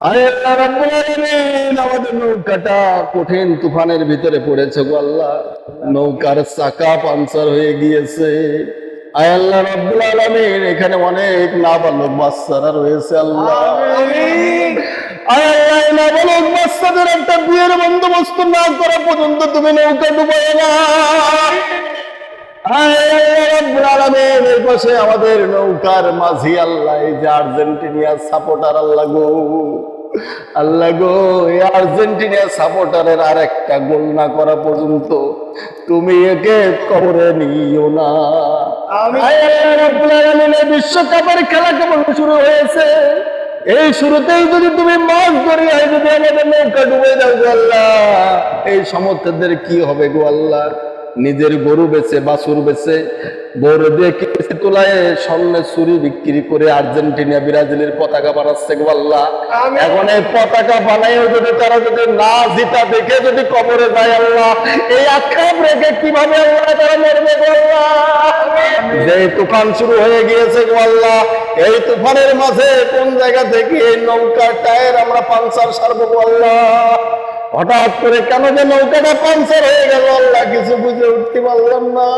আরে আল্লাহ রাব্বুল আলামিন, আমাদের নৌকাটা কঠিন তুফানের ভিতরে পড়েছে গো আল্লাহ। নৌকার চাকা পাঞ্চার হয়ে গিয়েছে। আয় আল্লাহ রাব্বুল আলামিন, এখানে অনেক নাবালক বাচ্চারা রয়েছে আল্লাহ। আয় আল্লাহ, এই নাবালক বাচ্চাদের একটা বিয়ের বন্দোবস্ত না করা পর্যন্ত তুমি নৌকা ডুবাই না। আয় আল্লাহ রাব্বুল আলামিন, এই পাশে আমাদের নৌকার মাঝি আল্লাহ, এই যে আর্জেন্টিনিয়া সাপোর্টার আল্লাহ গো, আল্লাহ গো, এই আর্জেন্টিনা সাপোর্টারের আর একটা গোল না করা পর্যন্ত তুমি একে কবরে নিও না। আয় আল্লাহ রাব্বুল আলামিন, এই বিশ্বকাপের খেলা কেমন শুরু হয়েছে, এই শুরুতেই যদি তুমি মাছ ধরে যদি আমাদের নৌকা ডুবে যাও গো আল্লাহ, এই সমর্থকদের কি হবে গো আল্লাহ? নিজের গরু বেচে, বাছুর বেচে, বড় দিয়ে কেসে তোলায় স্বর্ণের চুরি বিক্রি করে আর্জেন্টিনা ব্রাজিলের পতাকা বানাচ্ছে গো আল্লাহ। এখন এই পতাকা বানাই যদি তারা যদি না জিতা দেখে যদি কবরে যায় আল্লাহ, এই আক্ষেপ রেখে কিভাবে আল্লাহ তারা মরবে গো আল্লাহ? যে তুফান শুরু হয়ে গিয়েছে গো আল্লাহ, এই তুফানের মাঝে কোন জায়গা থেকে এই নৌকার টায়ার আমরা পাঞ্চার সারবো গো আল্লাহ? হঠাৎ করে কেন যে নৌকাটা পাঞ্চার হয়ে গেল আল্লাহ, কিছু বুঝে উঠতে পারলাম না।